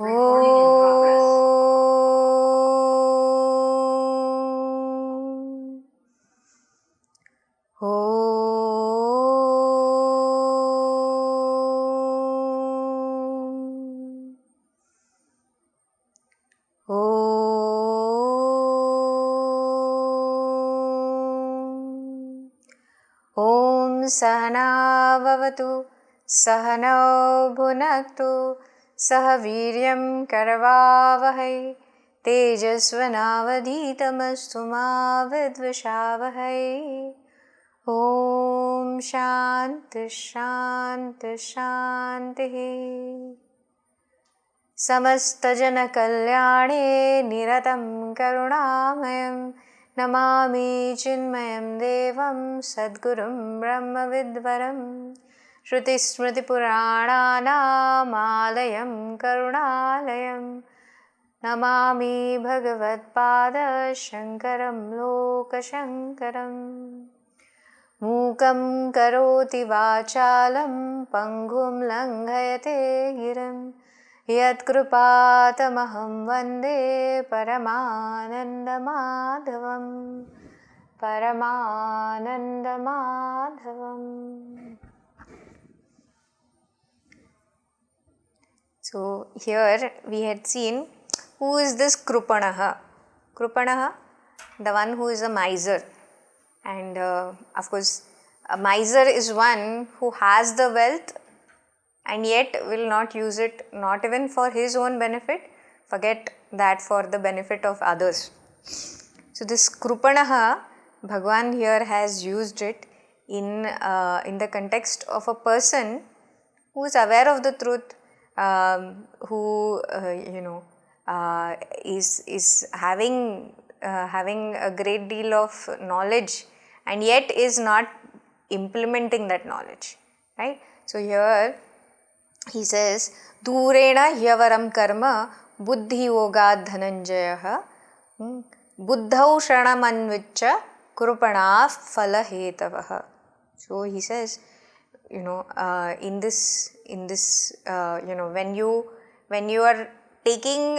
Recording in progress. Om Sahana Vavatu Sahanau Bhunaktu Sahaviryam Karavavahai Tejasvanavadhitamastu ma vidvishavahai. Om Shanti Shanti Shanti. Samastajana Kalyane Niratam Karunamayam Namami Chinmayam Devam Sadgurum Brahma Vidvaram Shruti Smriti Purananam Alayam Karunalayam Namami Bhagavad Pada Shankaram Loka Shankaram Mukam Karoti Vachalam Pangum Langhayate Giram Yat Krupatamaham Vande Paramananda Madhavam Paramananda Madhavam. So here we had seen who is this Krupanaha. Krupanaha, the one who is a miser. And of course, a miser is one who has the wealth and yet will not use it, not even for his own benefit, forget that for the benefit of others. So this Krupanaha, Bhagwan here has used it in the context of a person who is aware of the truth, who is having a great deal of knowledge and yet is not implementing that knowledge, right? So here he says, Durena hyavaram karma buddhi yogad dhananjaya buddhau shanamanvicha krupana phala hetavaha. So he says, in this when you are taking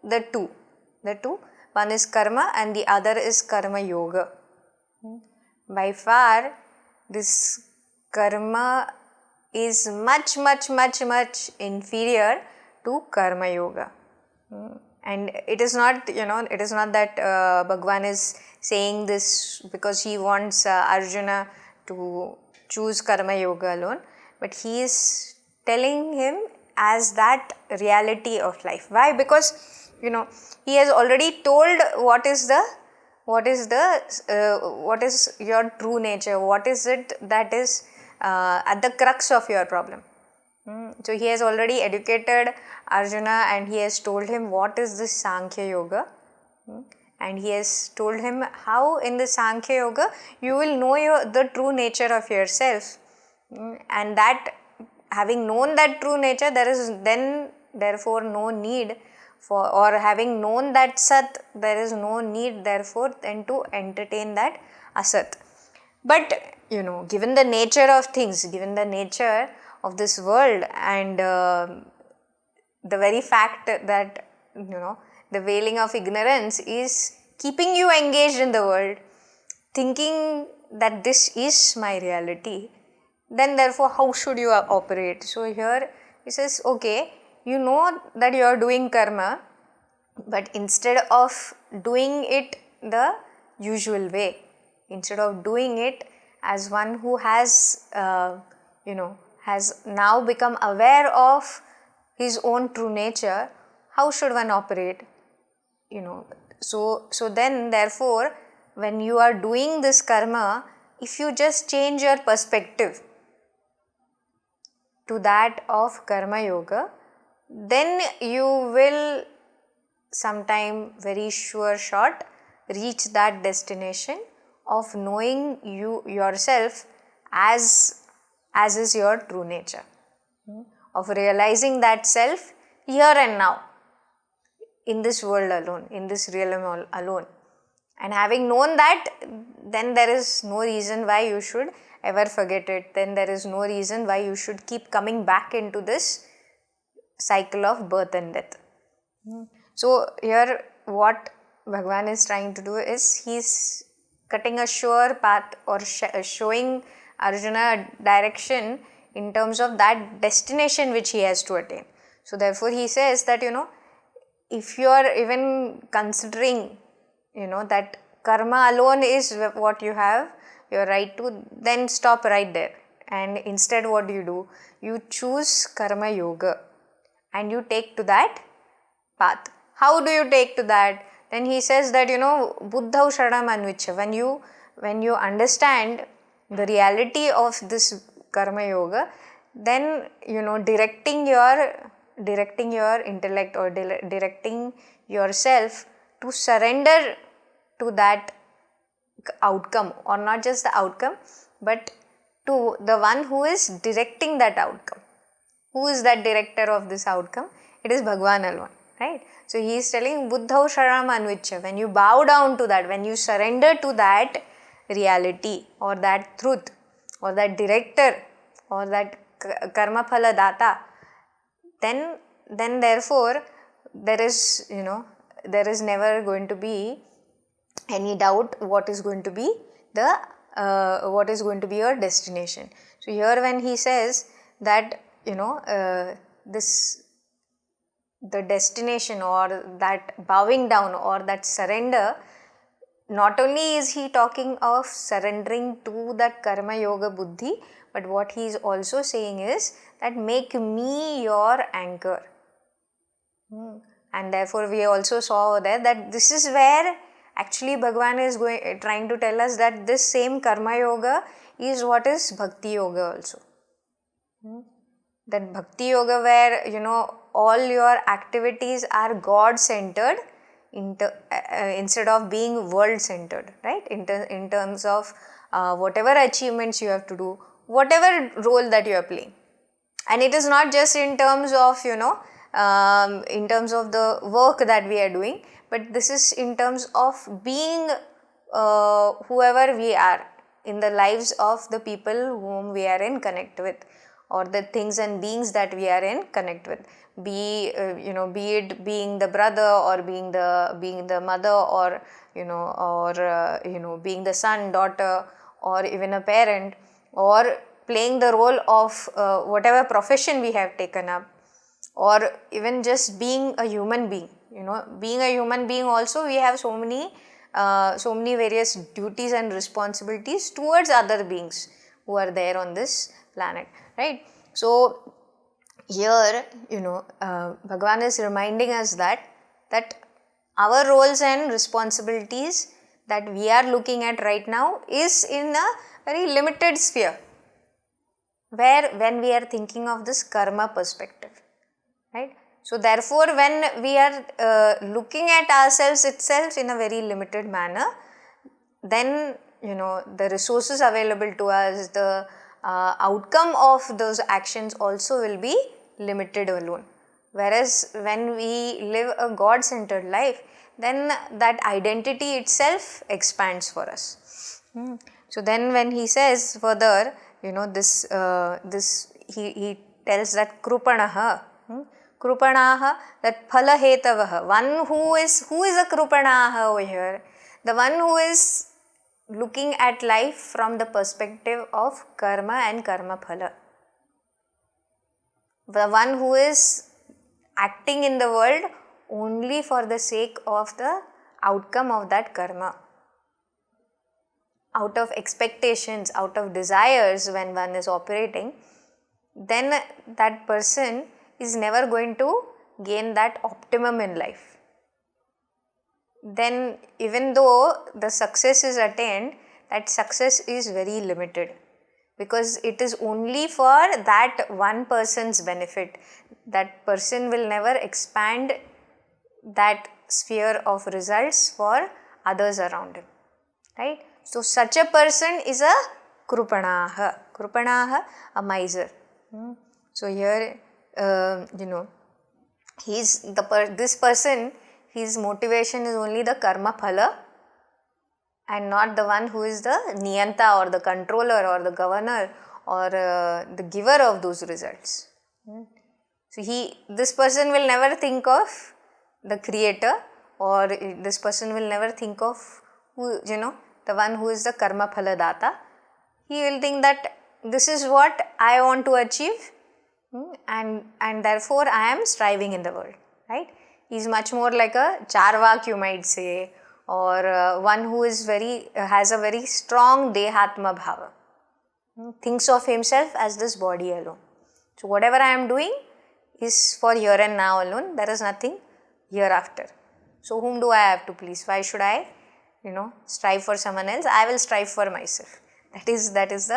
the two, one is karma and the other is karma yoga. By far, this karma is much inferior to karma yoga. And it is not, that Bhagwan is saying this because he wants Arjuna to choose karma yoga alone, but he is telling him as that reality of life. Why? Because he has already told what is your true nature, what is it that is at the crux of your problem. So he has already educated Arjuna and he has told him what is this Sankhya Yoga, and he has told him how in the Sankhya Yoga you will know the true nature of yourself, and that having known that true nature, there is then therefore no need for, or having known that Sat, there is no need therefore then to entertain that Asat. But given the nature of things, given the nature of this world, and the very fact that the veiling of ignorance is keeping you engaged in the world, thinking that this is my reality, then therefore how should you operate? So here he says, okay, you know that you are doing karma, but instead of doing it the usual way, instead of doing it as one who has has now become aware of his own true nature, how should one operate? So then therefore when you are doing this karma, if you just change your perspective to that of karma yoga, then you will sometime very sure shot reach that destination of knowing you yourself as is your true nature, of realizing that self here and now, in this world alone, in this realm alone. And having known that, then there is no reason why you should ever forget it. Then there is no reason why you should keep coming back into this cycle of birth and death. So here what Bhagavan is trying to do is he's cutting a sure path or showing Arjuna a direction in terms of that destination which he has to attain. So therefore he says that, if you are even considering, that karma alone is what you have your right to, then stop right there. And instead what do? You choose karma yoga and you take to that path. How do you take to that? Then he says that, buddhau sharanam anvichya. When you understand the reality of this karma yoga, then, directing your intellect or directing yourself to surrender to that outcome, or not just the outcome, but to the one who is directing that outcome. Who is that director of this outcome? It is Bhagavan alone, right? So he is telling buddhau sharanam anvichya. When you bow down to that, when you surrender to that reality or that truth or that director or that karma phala data, then therefore there is never going to be any doubt what is going to be your destination. So here when he says that the destination or that bowing down or that surrender, not only is he talking of surrendering to that karma yoga buddhi, but what he is also saying is that make me your anchor. And therefore we also saw there that this is where actually Bhagavan is trying to tell us that this same karma yoga is what is bhakti yoga also. That bhakti yoga where all your activities are God centered instead of being world centered, right? In terms of whatever achievements you have to do, whatever role that you are playing. And it is not just in terms of in terms of the work that we are doing, but this is in terms of being whoever we are in the lives of the people whom we are in connect with, or the things and beings that we are in connect with. Be it being the brother or being the mother, or being the son, daughter, or even a parent, or playing the role of whatever profession we have taken up, or even just being a human being. Being a human being also, we have so many various duties and responsibilities towards other beings who are there on this planet, right? So here Bhagavan is reminding us that our roles and responsibilities that we are looking at right now is in a very limited sphere, where when we are thinking of this karma perspective, right? So therefore when we are looking at ourselves itself in a very limited manner, then the resources available to us, the outcome of those actions also will be limited alone. Whereas when we live a God-centered life, then that identity itself expands for us. So then when he says further, this he tells that krupanaha, that phala hetavaha, one who is a krupanaha over here, the one who is looking at life from the perspective of karma and karma phala, the one who is acting in the world only for the sake of the outcome of that karma, out of expectations, out of desires. When one is operating, then that person is never going to gain that optimum in life. Then even though the success is attained, that success is very limited, because it is only for that one person's benefit. That person will never expand that sphere of results for others around him, right? So such a person is a krupanaha, a miser. So here this person, his motivation is only the karma phala, and not the one who is the niyanta or the controller or the governor or the giver of those results. So this person will never think of the creator, or this person will never think of who, the one who is the karma phala data. He will think that this is what I want to achieve, and therefore I am striving in the world, right? He is much more like a charvak, you might say, or one who is has a very strong dehatma bhava. Thinks of himself as this body alone. So whatever I am doing is for here and now alone. There is nothing hereafter. So whom do I have to please? Why should I, strive for someone else? I will strive for myself. That is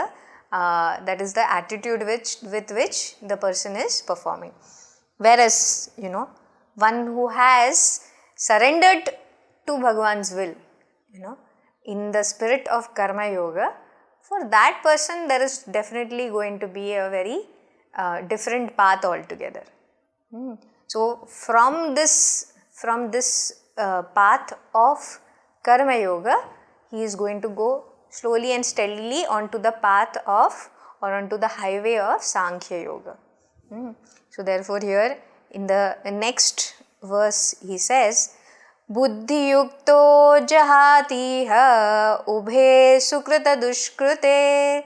the attitude with which the person is performing. Whereas, one who has surrendered to Bhagwan's will, in the spirit of karma yoga, for that person there is definitely going to be a very different path altogether. So from this path of karma yoga, he is going to go slowly and steadily onto the path of, or onto the highway of Sankhya yoga. So therefore here in the next verse he says, Buddhi yukto jahatiha ubhe sukrita dushkrute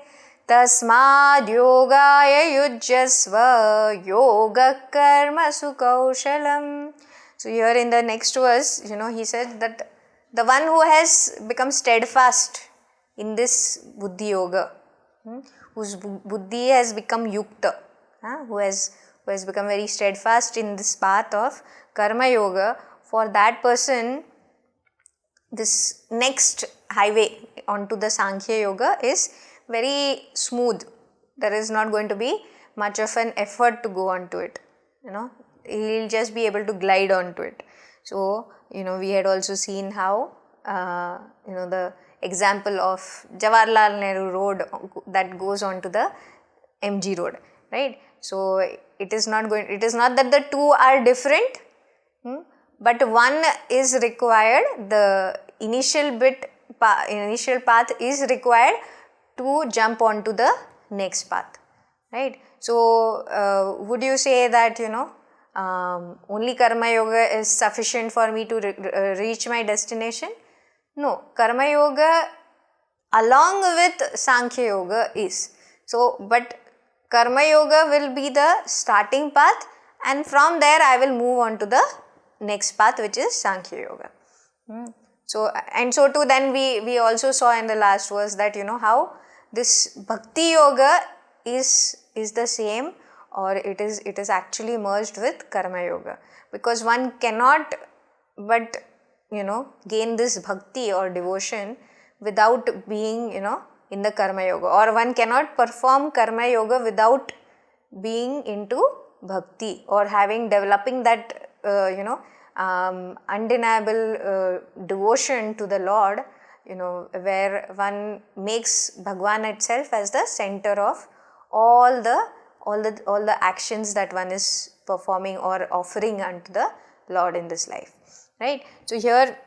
tasmad yogaya yujyasva yoga karma sukaushalam. So here in the next verse, he said that the one who has become steadfast in this buddhi yoga, whose buddhi has become yukta, who has become very steadfast in this path of karma yoga, for that person this next highway onto the Sankhya yoga is very smooth. There is not going to be much of an effort to go onto it. He will just be able to glide onto it. So, we had also seen how, the example of Jawaharlal Nehru Road that goes onto the MG Road, right? So, it is not that the two are different, but one is required, the initial path is required to jump onto the next path, right? So, would you say that, only karma yoga is sufficient for me to reach my destination? No, karma yoga along with Sankhya yoga is. So, but karma yoga will be the starting path, and from there I will move on to the next path, which is Sankhya yoga. So, and so too then we also saw in the last verse that, how this bhakti yoga is the same, or it is actually merged with karma yoga, because one cannot but gain this bhakti or devotion without being in the karma yoga, or one cannot perform karma yoga without being into bhakti, or developing that undeniable devotion to the Lord, where one makes Bhagwan itself as the center of all the actions that one is performing or offering unto the Lord in this life, right? So here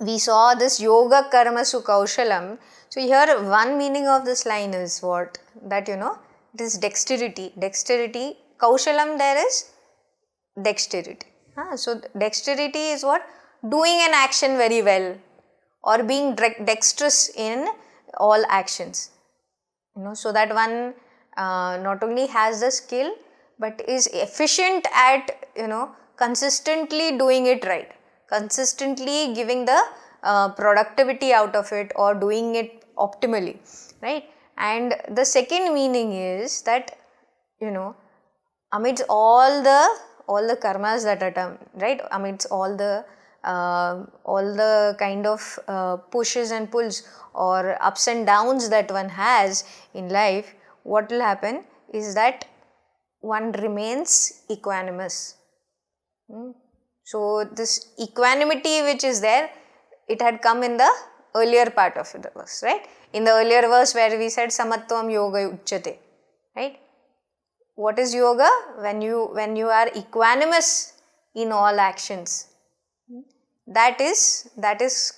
we saw this yoga karma sukaushalam. So here one meaning of this line is what? That it is dexterity. Kaushalam, there is dexterity. So dexterity is what? Doing an action very well, or being dexterous in all actions. So that one not only has the skill, but is efficient at consistently doing it right, consistently giving the productivity out of it, or doing it optimally, right? And the second meaning is that amidst all the karmas that are done, right, amidst all the kind of pushes and pulls or ups and downs that one has in life, what will happen is that one remains equanimous. So this equanimity which is there, it had come in the earlier part of the verse, right? In the earlier verse where we said samatvam yoga uchyate, right? What is yoga? When you are equanimous in all actions. That is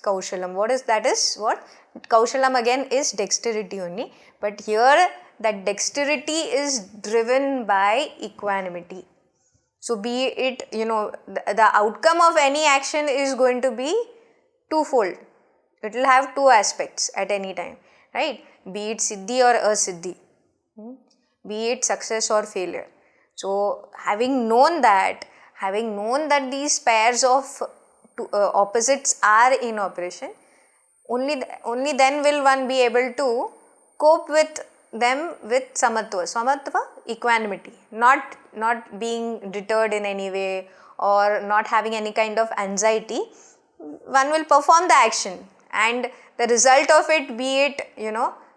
kaushalam. What is that? Is what? Kaushalam again is dexterity only, but here that dexterity is driven by equanimity. So be it, the outcome of any action is going to be twofold. It will have two aspects at any time, right? Be it siddhi or asiddhi, be it success or failure. So having known that these pairs of opposites are in operation, only then will one be able to cope with them with samatva, equanimity, not being deterred in any way or not having any kind of anxiety. One will perform the action, and the result of it, be it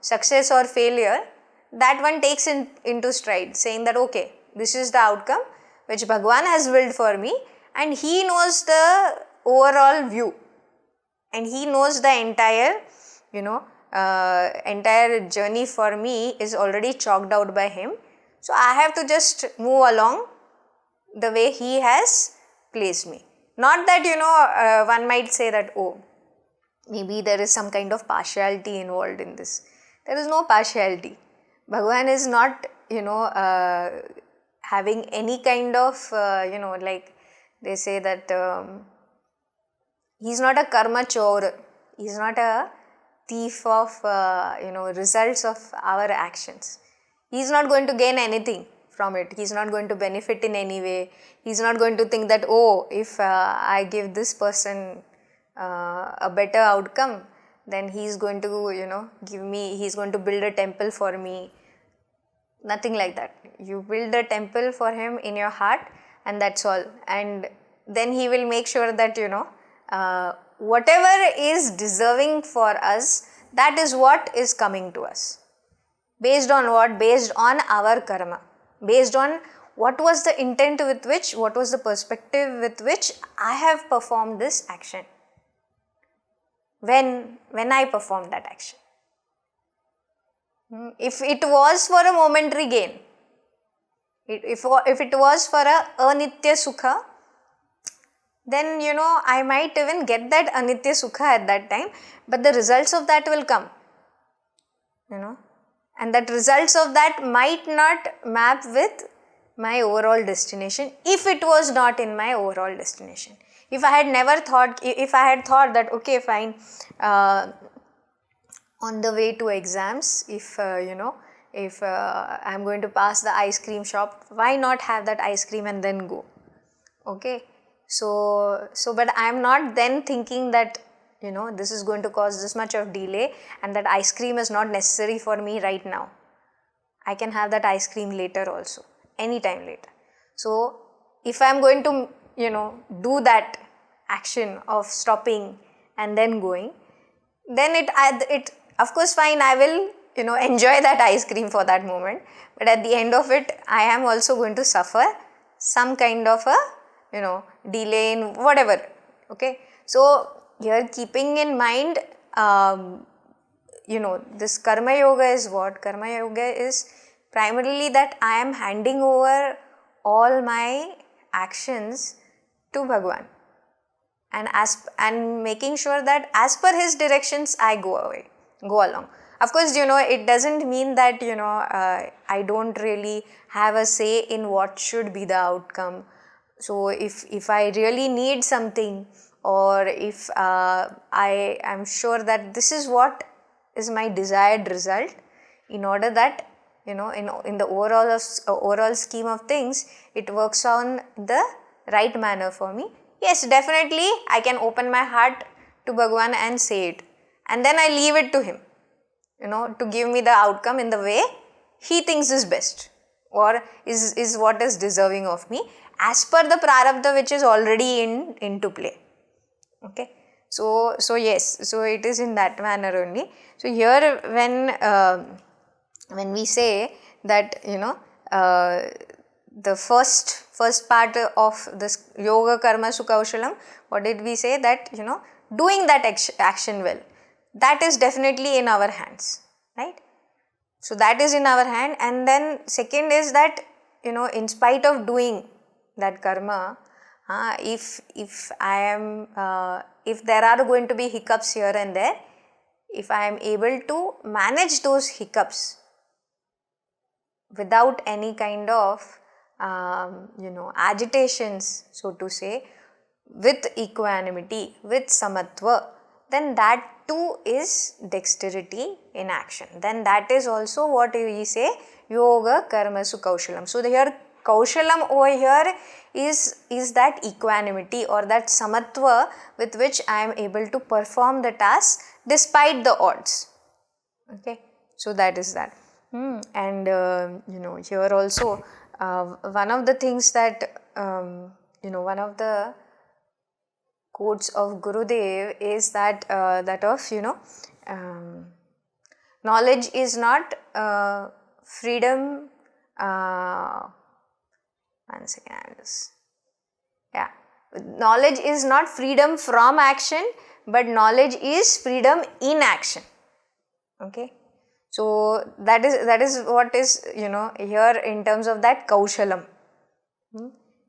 success or failure, that one takes into stride, saying that okay, this is the outcome which Bhagwan has willed for me, and he knows the overall view, and he knows the entire entire journey for me is already chalked out by him. So I have to just move along the way he has placed me. Not that one might say that, oh, maybe there is some kind of partiality involved in this. There is no partiality. Bhagavan is not having any kind of like they say that he is not a karma chor. He is not a thief of results of our actions. He is not going to gain anything from it. He is not going to benefit in any way. He is not going to think that, oh, if I give this person a better outcome, then he is going to give me, he is going to build a temple for me. Nothing like that. You build a temple for him in your heart, and that's all. And then he will make sure that whatever is deserving for us, that is what is coming to us. Based on what? Based on our karma. Based on what was the intent with which, what was the perspective with which I have performed this action. When I performed that action. If it was for a momentary gain, if it was for a anitya sukha, then I might even get that anitya sukha at that time, but the results of that will come, and that results of that might not map with my overall destination if it was not in my overall destination. If I had thought that okay, fine, on the way to exams, if I'm going to pass the ice cream shop, why not have that ice cream and then go? Okay, so but I am not then thinking that this is going to cause this much of delay, and that ice cream is not necessary for me right now. I can have that ice cream later also, anytime later. So if I am going to do that action of stopping and then going, then it of course fine, I will enjoy that ice cream for that moment, but at the end of it I am also going to suffer some kind of a delay in whatever. Okay, so here keeping in mind this karma yoga is what? Karma yoga is primarily that I am handing over all my actions to Bhagwan, and making sure that as per his directions I go along. Of course, it doesn't mean that I don't really have a say in what should be the outcome. So if I really need something, or if I am sure that this is what is my desired result, in order that in the overall scheme of things it works on the right manner for me, yes, definitely I can open my heart to Bhagwan and say it, and then I leave it to him to give me the outcome in the way he thinks is best, or is what is deserving of me as per the prarabdha which is already into play. Okay, so yes, so it is in that manner only. So here when we say that the first part of this yoga karma sukaushalam, what did we say? That doing that action well, that is definitely in our hands, right? So that is in our hand. And then second is that in spite of doing that karma, if I am if there are going to be hiccups here and there, if I am able to manage those hiccups without any kind of agitations, so to say, with equanimity, with samatva, then that too is dexterity in action. Then that is also what we say yoga karmasu kaushalam. So here kaushalam over here is that equanimity or that samatva with which I am able to perform the task despite the odds. Okay, so that is that. And here also one of the things that one of the quotes of Gurudev is that knowledge is not freedom. One second, I will just, yeah. Knowledge is not freedom from action, but knowledge is freedom in action. Okay, so that is what is here in terms of that kaushalam.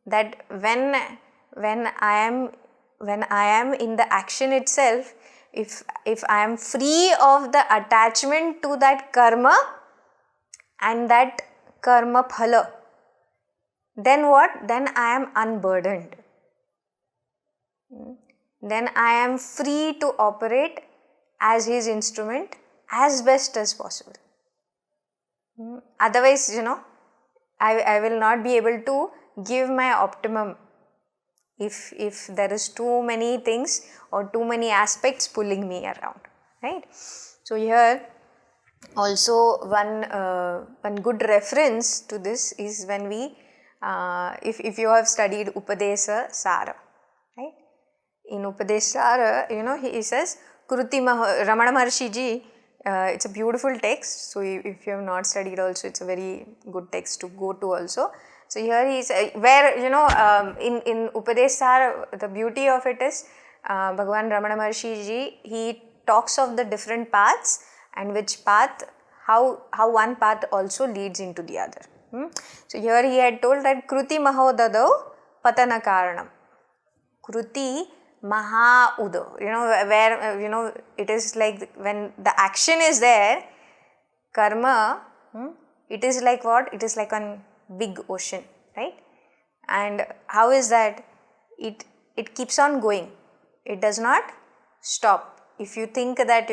That when I am in the action itself, if I am free of the attachment to that karma and that karma phala, then what? Then I am unburdened. Then I am free to operate as his instrument as best as possible. Otherwise, I will not be able to give my optimum if there is too many things or too many aspects pulling me around, right? So here also one good reference to this is when we if you have studied Upadesa Sara, right? In Upadesa Sara, he says Kruti Ramana Maharshi ji, it's a beautiful text. So if you have not studied also, it's a very good text to go to also. So here he is where in Upadesar, the beauty of it is Bhagavan Ramana Maharshi ji, he talks of the different paths and which path, how one path also leads into the other. So here he had told that Kruti Mahodadau Patana Karanam. Kruti Maha Udo, where it is like when the action is there, karma, it is like what? It is like an big ocean, right? And how is that? It keeps on going. It does not stop. If you think that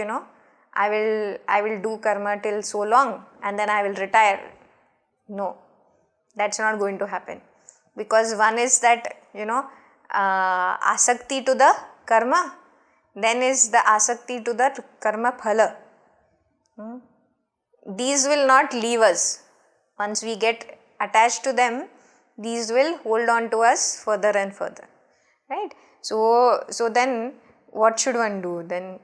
I will do karma till so long and then I will retire, no, that's not going to happen, because one is that asakti to the karma, then is the asakti to the karma phala. These will not leave us. Once we get attached to them, these will hold on to us further and further, right? So then what should one do? Then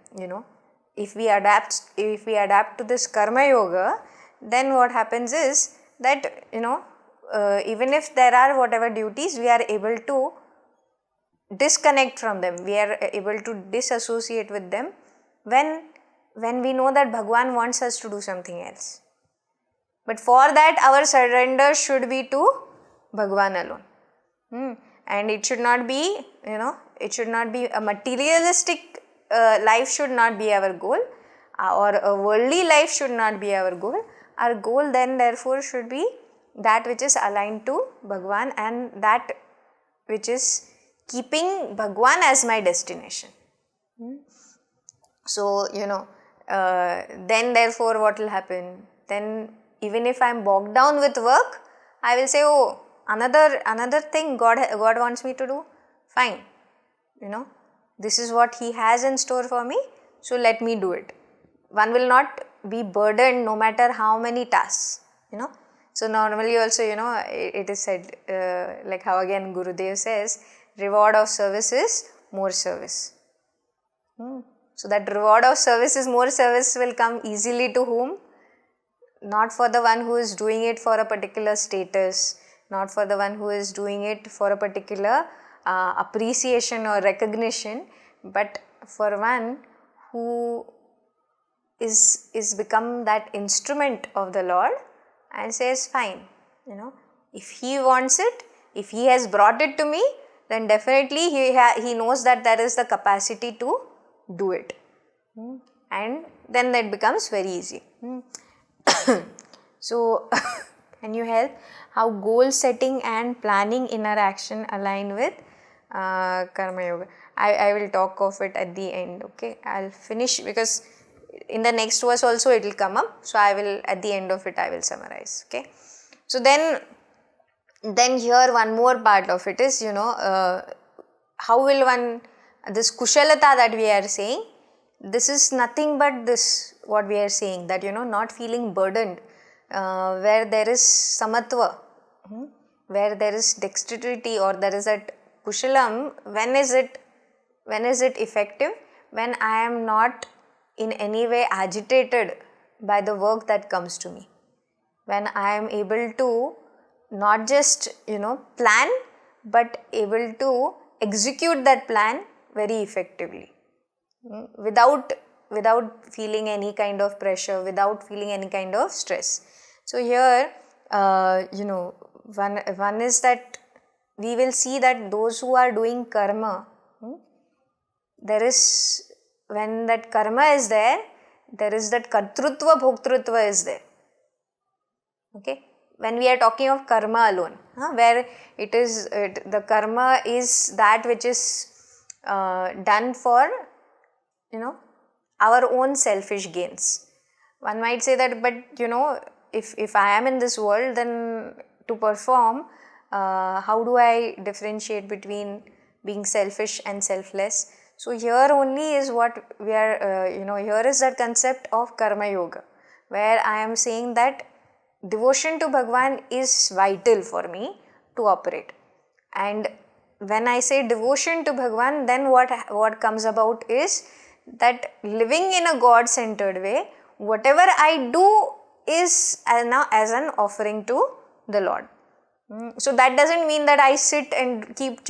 if we adapt to this karma yoga, then what happens is that even if there are whatever duties, we are able to disconnect from them, we are able to disassociate with them when we know that Bhagwan wants us to do something else. But for that our surrender should be to Bhagwan alone. And it should not be, it should not be a materialistic life should not be our goal, or a worldly life should not be our goal. Our goal then therefore should be that which is aligned to Bhagwan and that which is keeping Bhagwan as my destination. So, then therefore what will happen? Then even if I am bogged down with work, I will say, oh, another thing God wants me to do, fine. This is what He has in store for me, so let me do it. One will not be burdened no matter how many tasks, So normally also, it is said, like how again Gurudev says, reward of service is more service. So that reward of service is more service will come easily to whom? Not for the one who is doing it for a particular status, not for the one who is doing it for a particular appreciation or recognition, but for one who is become that instrument of the Lord and says, fine, if He wants it, if He has brought it to me, then definitely he knows that there is the capacity to do it. And then that becomes very easy. So Can you help? How goal setting and planning inner action align with Karma Yoga. I will talk of it at the end. Okay, I'll finish because in the next verse also it will come up. So I will, at the end of it, I will summarize. Okay, so then here one more part of it is, how will one, this kushalata that we are saying, this is nothing but this, what we are saying, that not feeling burdened, where there is samatva, where there is dexterity, or there is that kushalam. When is it effective? When I am not in any way agitated by the work that comes to me, when I am able to not just plan, but able to execute that plan very effectively, without feeling any kind of pressure, without feeling any kind of stress. So here one is that we will see that those who are doing karma, there is, when that karma is there is that kartrutva bhoktrutva is there. Okay, when we are talking of karma alone, where it is the karma is that which is done for our own selfish gains. One might say that, but if I am in this world, then to perform, how do I differentiate between being selfish and selfless? So here only is what we are, here is that concept of karma yoga, where I am saying that devotion to Bhagwan is vital for me to operate. And when I say devotion to Bhagwan, then what comes about is that living in a God-centered way, whatever I do is now as an offering to the Lord. So that doesn't mean that I sit and keep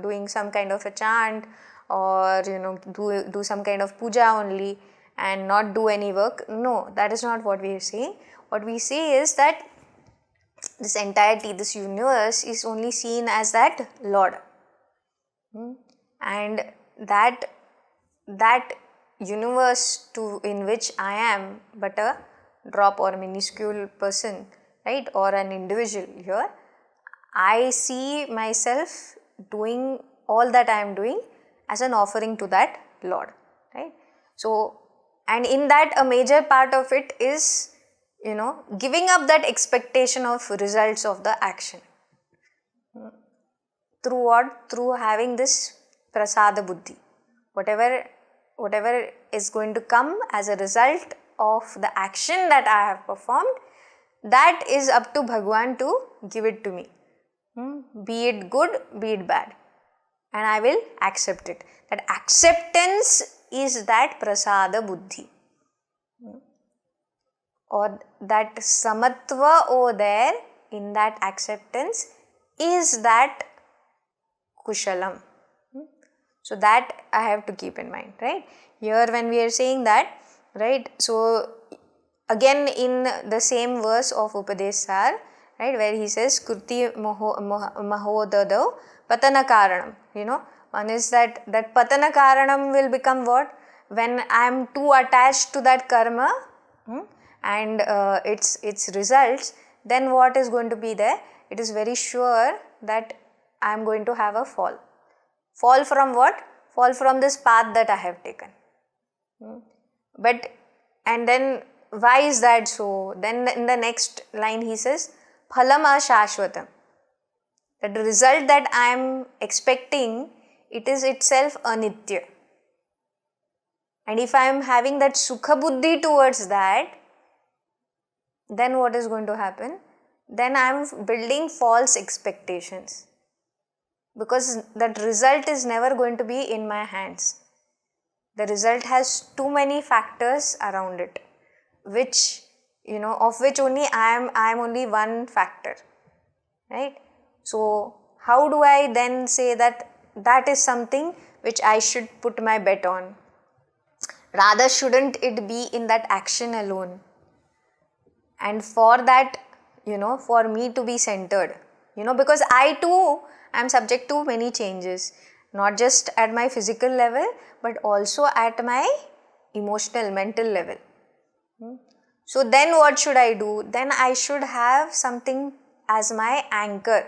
doing some kind of a chant, or do some kind of puja only and not do any work. No, that is not what we are saying. What we say is that this entirety, this universe is only seen as that Lord, and that universe in which I am but a drop or minuscule person, right, or an individual here, I see myself doing all that I am doing as an offering to that Lord, right? So, and in that a major part of it is giving up that expectation of results of the action. Through what? Through having this prasada buddhi. Whatever is going to come as a result of the action that I have performed, that is up to Bhagwan to give it to me. Be it good, be it bad, and I will accept it. That acceptance is that prasada buddhi, or that samatva over there in that acceptance is that kushalam. So that I have to keep in mind, right? Here when we are saying that, right, so again in the same verse of Upadesar, right, where he says Kruti mahodadav patana karanam, one is that patana karanam will become what? When I am too attached to that karma and its results, then what is going to be there? It is very sure that I am going to have a fall. Fall from what? Fall from this path that I have taken. But, and then why is that so? Then in the next line he says, phalam ashashvatam. That the result that I am expecting, it is itself anitya. And if I am having that sukha buddhi towards that, then what is going to happen? Then I am building false expectations, because that result is never going to be in my hands. The result has too many factors around it, which of which only I am only one factor, right? So how do I then say that is something which I should put my bet on? Rather, shouldn't it be in that action alone? And for that, for me to be centered, because I too am subject to many changes, not just at my physical level, but also at my emotional, mental level. So then what should I do? Then I should have something as my anchor.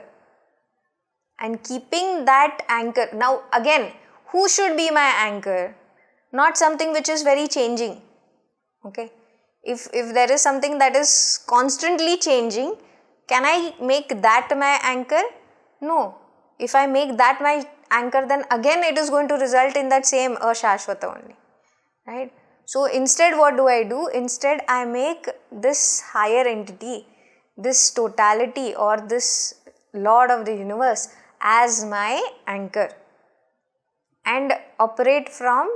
And keeping that anchor, now again, who should be my anchor? Not something which is very changing. Okay. If there is something that is constantly changing, can I make that my anchor? No. If I make that my anchor, then again it is going to result in that same ashashvata only. Right? So instead what do? Instead I make this higher entity, this totality or this Lord of the universe as my anchor and operate from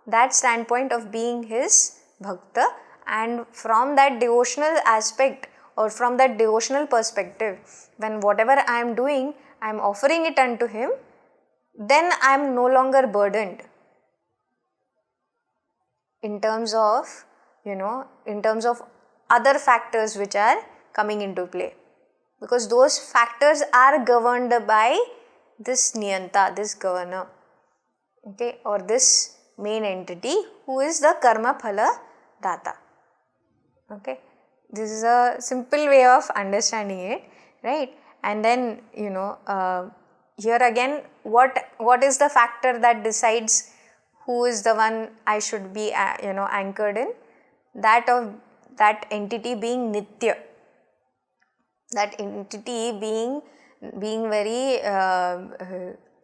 that standpoint of being his bhakta, and from that devotional aspect or from that devotional perspective, when whatever I am doing, I am offering it unto him, then I am no longer burdened in terms of, other factors which are coming into play, because those factors are governed by this niyanta, this governor, okay, or this main entity who is the karma phala data. Okay, this is a simple way of understanding it, right? And then here again, what is the factor that decides who is the one I should be anchored in? That of that entity being nitya, that entity being very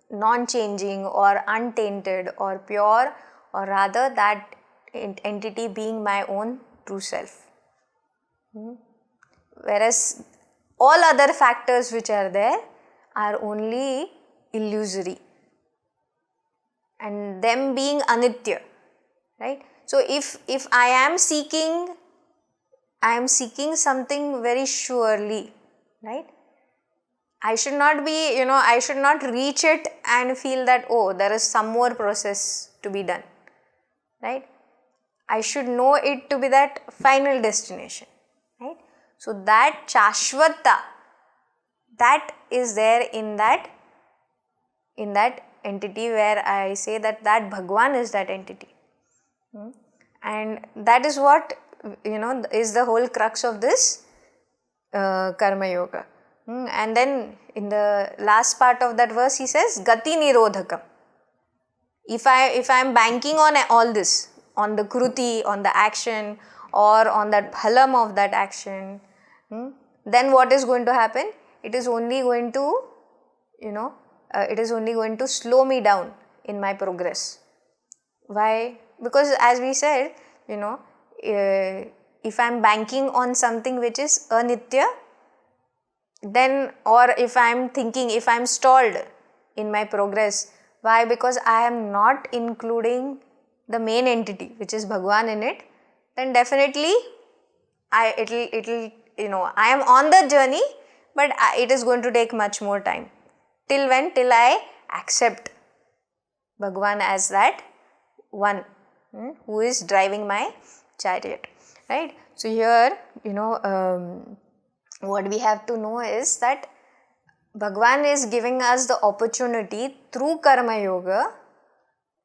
non-changing or untainted or pure, or rather that entity being my own true self. Whereas all other factors which are there are only illusory and them being anitya, right? So if I am seeking something very surely, right? I should not be, I should not reach it and feel that, oh, there is some more process to be done, right? I should know it to be that final destination, right? So that chashvata, that is there in that entity where I say that Bhagwan is that entity. And that is what, is the whole crux of this karma yoga. And then in the last part of that verse he says gati nirodhakam. If I am banking on all this, on the kruti, on the action, or on that phalam of that action, then what is going to happen? It is only going to, slow me down in my progress. Why? Because as we said, if I am banking on something which is anitya, then, or if I am stalled in my progress, why? Because I am not including the main entity which is Bhagwan in it, then definitely I am on the journey, but it is going to take much more time. Till when? Till I accept Bhagwan as that one who is driving my chariot, right? So here, what we have to know is that Bhagwan is giving us the opportunity through karma yoga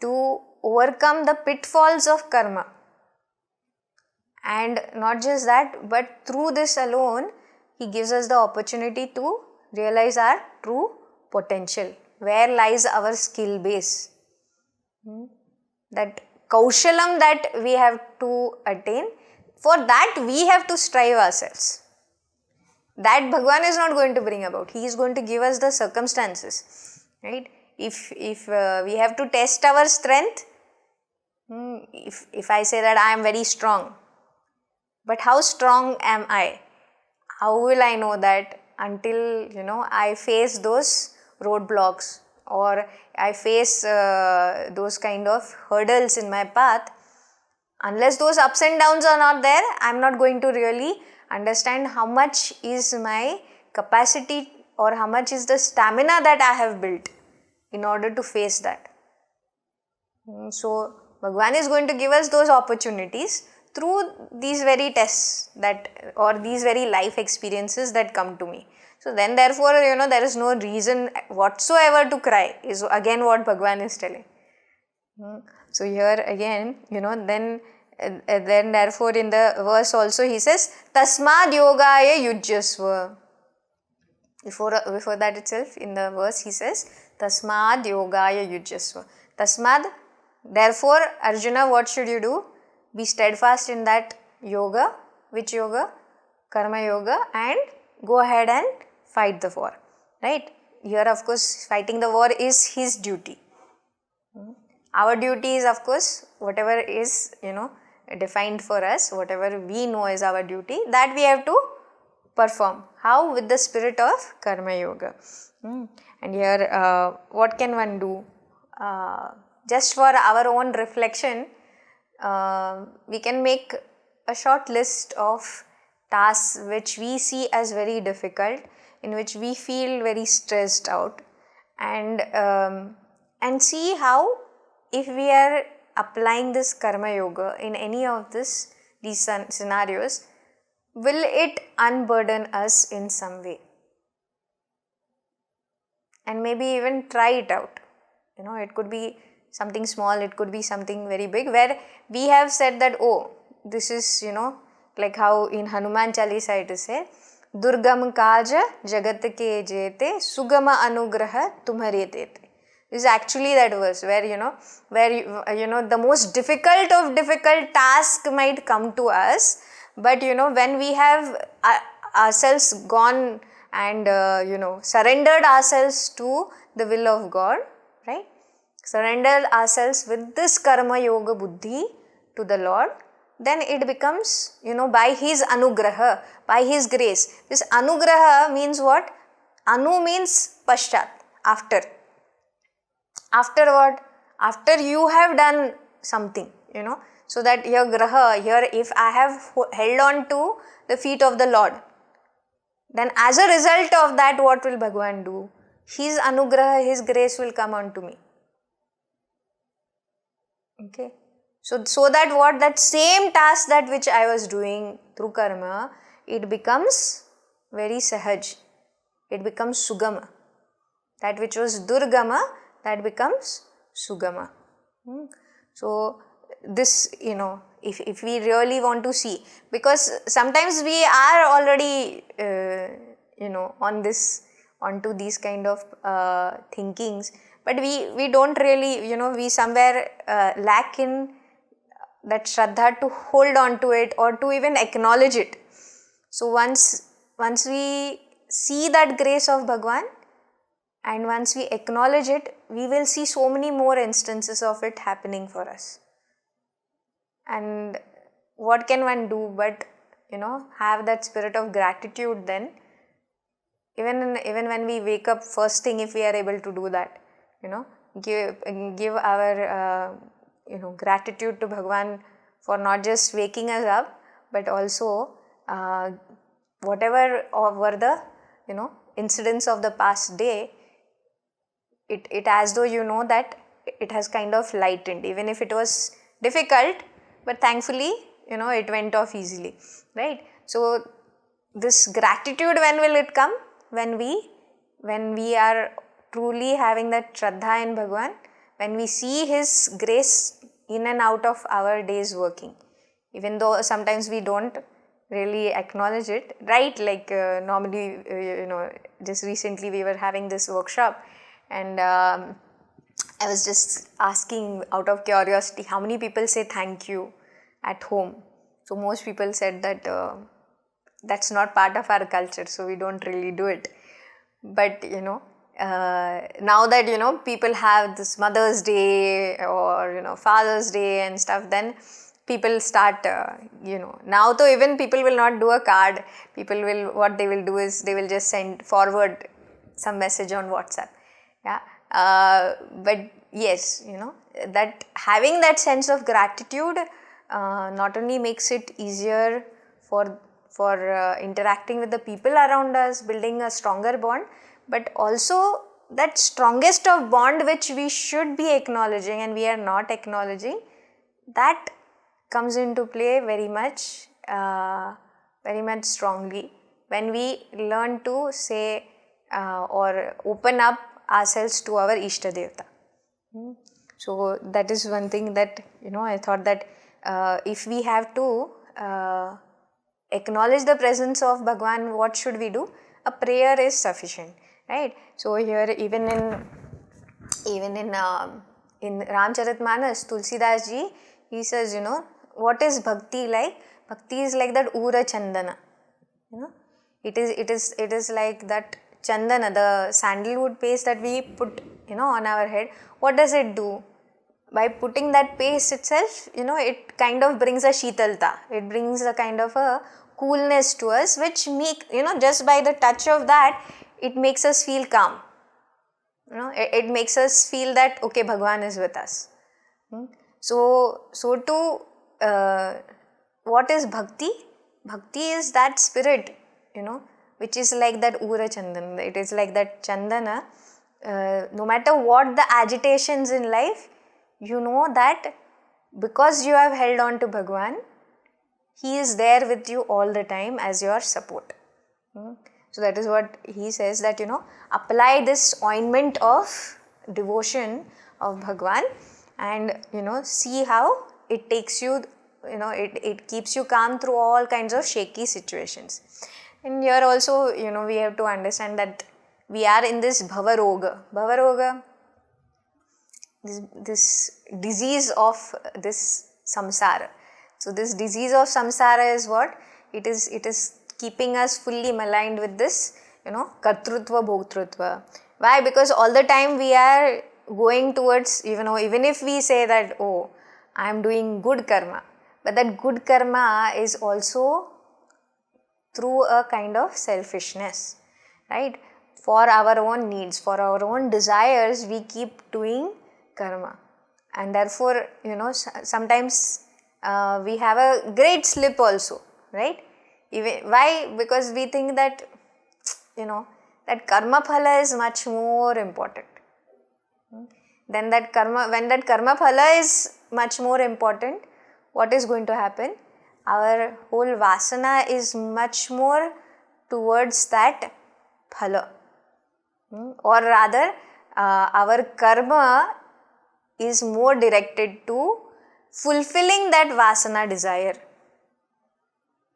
to overcome the pitfalls of karma. And not just that, but through this alone, he gives us the opportunity to realize our true potential. Where lies our skill base? That kaushalam that we have to attain, for that we have to strive ourselves. That Bhagwan is not going to bring about. He is going to give us the circumstances, right? If we have to test our strength, if I say that I am very strong, but how strong am I? How will I know that? Until I face those roadblocks, or I face those kind of hurdles in my path. Unless those ups and downs are not there, I am not going to really understand how much is my capacity or how much is the stamina that I have built in order to face that. So Bhagwan is going to give us those opportunities through these very tests or these very life experiences that come to me. So then therefore, there is no reason whatsoever to cry, is again what Bhagwan is telling. So here again, then And then therefore in the verse also he says, Tasmad yogaya yujyasva. Before that itself, in the verse he says, Tasmad yogaya yujyasva. Tasmad, therefore Arjuna, what should you do? Be steadfast in that yoga. Which yoga? Karma yoga, and go ahead and fight the war. Right? Here of course fighting the war is his duty. Our duty is of course whatever is defined for us, whatever we know is our duty, that we have to perform. How? With the spirit of Karma Yoga. And here what can one do? Just for our own reflection, we can make a short list of tasks which we see as very difficult, in which we feel very stressed out, and see how, if we are applying this Karma Yoga in any of these scenarios, will it unburden us in some way? And maybe even try it out. It could be something small, it could be something very big, where we have said that, oh, this is, like how in Hanuman Chalisa it is said, Durgam kaja jagat ke jete sugama anugraha tumhare tete. This is actually that verse where the most difficult of difficult task might come to us, but when we have ourselves gone and surrendered ourselves to the will of God, right? Surrendered ourselves with this karma yoga buddhi to the Lord, then it becomes by his anugraha, by his grace. This anugraha means what? Anu means paschat, after. After what? After you have done something, so that your graha, here if I have held on to the feet of the Lord, then as a result of that, what will Bhagwan do? His anugraha, his grace will come on to me. Okay. So that what? That same task that which I was doing through karma, it becomes very sahaj. It becomes sugama. That which was durgama, that becomes sugama. So this, if we really want to see, because sometimes we are already onto these kind of thinkings, but we don't really, we somewhere lack in that shraddha to hold on to it or to even acknowledge it. So once we see that grace of Bhagwan, and once we acknowledge it, we will see so many more instances of it happening for us. And what can one do but, have that spirit of gratitude then? Even when we wake up first thing, if we are able to do that, give our, gratitude to Bhagwan for not just waking us up, but also whatever were the, incidents of the past day, it as though that it has kind of lightened, even if it was difficult, but thankfully it went off easily, right? So this gratitude, when will it come? When we are truly having that shraddha in Bhagwan, when we see his grace in and out of our days working, even though sometimes we don't really acknowledge it, right? Like normally, just recently we were having this workshop, and I was just asking out of curiosity, how many people say thank you at home? So most people said that that's not part of our culture, so we don't really do it. But now that people have this Mother's Day or Father's Day and stuff, then people start now though even people will not do a card. People will, what they will do is they will just forward some message on WhatsApp. But yes, that having that sense of gratitude not only makes it easier for interacting with the people around us, building a stronger bond, but also that strongest of bond which we should be acknowledging and we are not acknowledging, that comes into play very much strongly when we learn to say or open up ourselves to our Ishta Devata. So that is one thing that I thought that if we have to acknowledge the presence of Bhagwan, what should we do? A prayer is sufficient, right? So here even in Ramcharitmanas, Tulsidas ji, he says, what is bhakti like? Bhakti is like that ura chandana. It is like that chandana, the sandalwood paste that we put, on our head. What does it do? By putting that paste itself, it kind of brings a shitalta. It brings a kind of a coolness to us, which just by the touch of that, it makes us feel calm. It makes us feel that, okay, Bhagwan is with us. So what is bhakti? Bhakti is that spirit, which is like that ura chandana. It is like that chandana. No matter what the agitations in life, you know that because you have held on to Bhagwan, he is there with you all the time as your support. So that is what he says, that apply this ointment of devotion of Bhagwan and see how it takes you, it keeps you calm through all kinds of shaky situations. And here also we have to understand that we are in this Bhavaroga, this disease of this samsara. So this disease of samsara is what? It is keeping us fully maligned with this, kartrutva bhoktrutva. Why? Because all the time we are going towards, even if we say that, oh, I am doing good karma, but that good karma is also through a kind of selfishness, right? For our own needs, for our own desires, we keep doing karma. And therefore, sometimes we have a great slip also, right? Why? Because we think that, that karma phala is much more important. Then when that karma phala is much more important, what is going to happen? Our whole vasana is much more towards that phala. Or rather, our karma is more directed to fulfilling that vasana desire.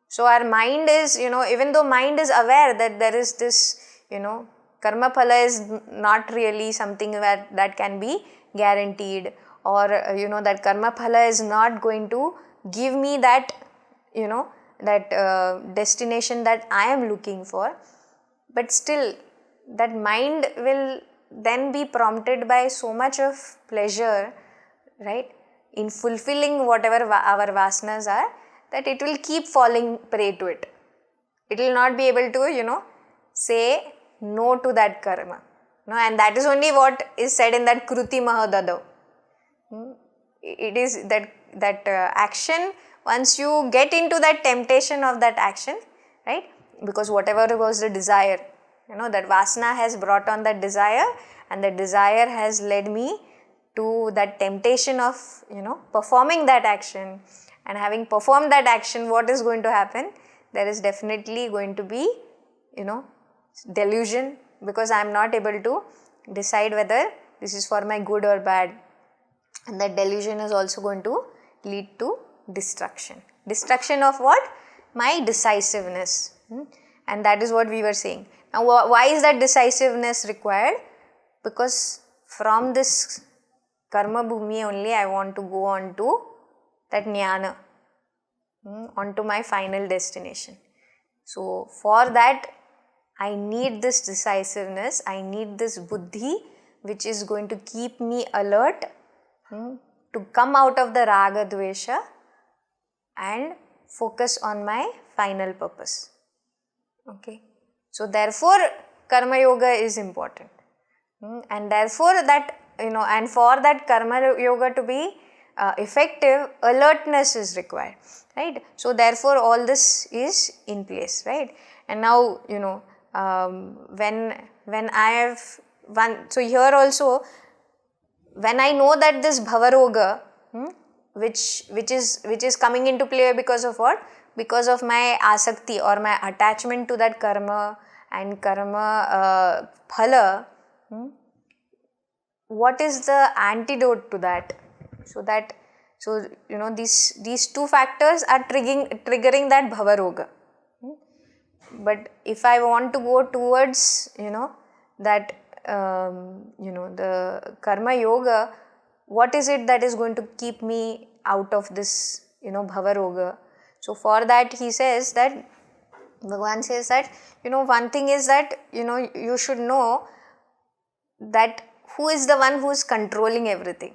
So our mind is, even though mind is aware that there is this, karma phala is not really something that can be guaranteed, or that karma phala is not going to give me that, that destination that I am looking for, but still that mind will then be prompted by so much of pleasure, right, in fulfilling whatever our vasanas are, that it will keep falling prey to it. It will not be able to, say no to that karma. And that is only what is said in that Kruti Mahadadav. It is that action, once you get into that temptation of that action, right, because whatever was the desire, that vasana has brought on that desire, and that desire has led me to that temptation of, performing that action. And having performed that action, what is going to happen? There is definitely going to be, delusion, because I am not able to decide whether this is for my good or bad. And that delusion is also going to lead to destruction. Destruction of what? My decisiveness. And that is what we were saying. Now, why is that decisiveness required? Because from this karma bhumi only I want to go on to that jnana, onto my final destination. So for that, I need this decisiveness, I need this buddhi, which is going to keep me alert to come out of the raga dvesha and focus on my final purpose. Okay. So therefore, karma yoga is important. And therefore that, and for that karma yoga to be effective, alertness is required, right? So therefore all this is in place, right? And now, when I have so here also, when I know that this bhavaroga, which is coming into play because of what? Because of my asakti or my attachment to that karma and karma phala, what is the antidote to that? So So, these two factors are triggering that bhava roga. But if I want to go towards, that, the karma yoga, what is it that is going to keep me out of this, bhava roga? So, for that he says that, Bhagavan says that, one thing is that, you should know that who is the one who is controlling everything.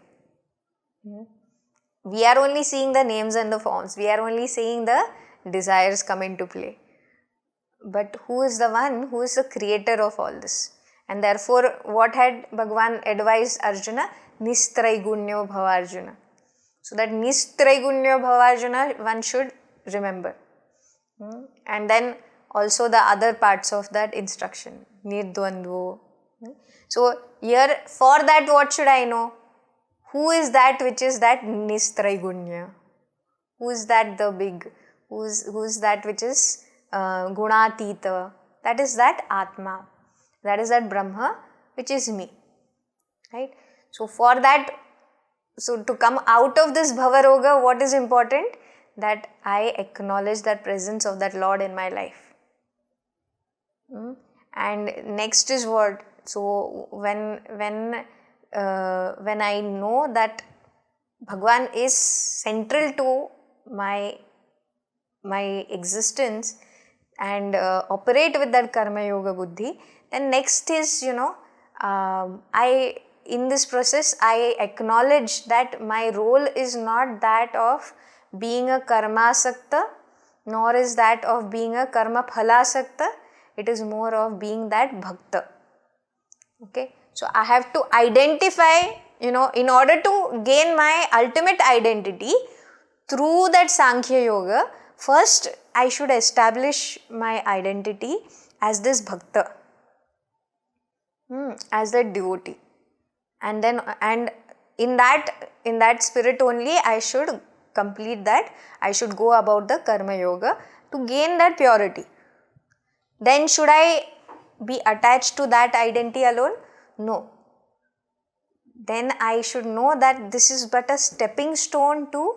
We are only seeing the names and the forms. We are only seeing the desires come into play. But who is the one who is the creator of all this? And therefore, what had Bhagavan advised Arjuna? Nistraigunyo bhava Arjuna. So that Nistraigunyo bhava Arjuna one should remember. And then also the other parts of that instruction. Nirdvandvo. So here, for that what should I know? Who is that which is that Nistraigunya? Who is that the big? Who is that which is Gunatita? That is that Atma. That is that Brahma which is me. Right? So for that, so to come out of this Bhavaroga, what is important? That I acknowledge that presence of that Lord in my life. And next is what? So when I know that Bhagwan is central to my existence and operate with that karma yoga buddhi, then next is, in this process I acknowledge that my role is not that of being a karma sakta, nor is that of being a karma phala sakta. It is more of being that bhakta. Okay, so I have to identify, in order to gain my ultimate identity through that Sankhya Yoga, first I should establish my identity as this bhakta, as that devotee, and then in that spirit only I should complete that. I should go about the karma yoga to gain that purity. Then should I be attached to that identity alone? No. Then I should know that this is but a stepping stone to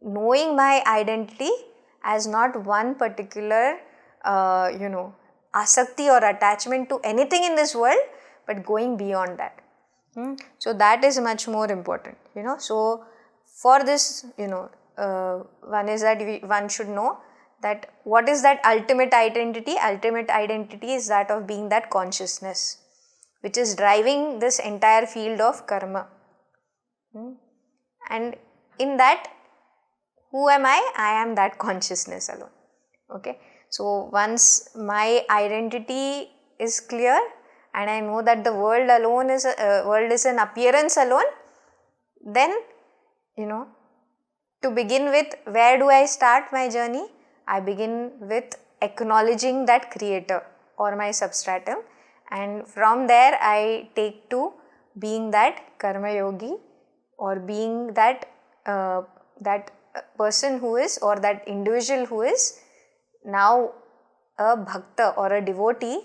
knowing my identity as not one particular, asakti or attachment to anything in this world, but going beyond that. So that is much more important, So for this, one is that one should know that what is that ultimate identity? Ultimate identity is that of being that consciousness, which is driving this entire field of karma. And in that, who am I? I am that consciousness alone. Okay. So once my identity is clear and I know that the world alone is an appearance alone, then, to begin with, where do I start my journey? I begin with acknowledging that creator or my substratum, and from there I take to being that karma yogi or being that person who is, or that individual who is now a bhakta or a devotee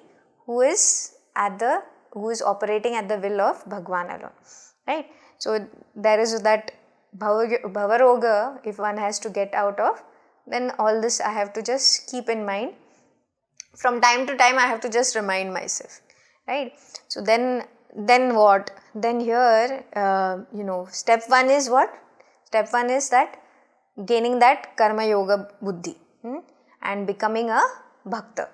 who is operating at the will of Bhagwan alone. Right? So there is that bhavaroga, if one has to get out of, then all this I have to just keep in mind. From time to time I have to just remind myself. Right? So then what? Then here, step one is what? Step one is that gaining that karma yoga buddhi and becoming a bhakta.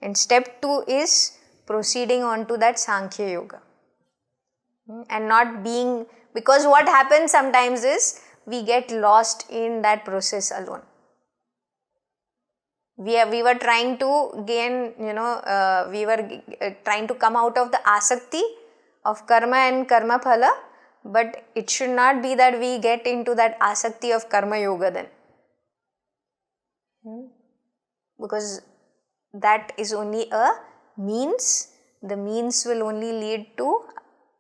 And step two is proceeding on to that Sankhya yoga. And not being, because what happens sometimes is we get lost in that process alone. We were trying to gain, we were trying to come out of the asakti of karma and karma phala, but it should not be that we get into that asakti of karma yoga then. Because that is only a means. The means will only lead to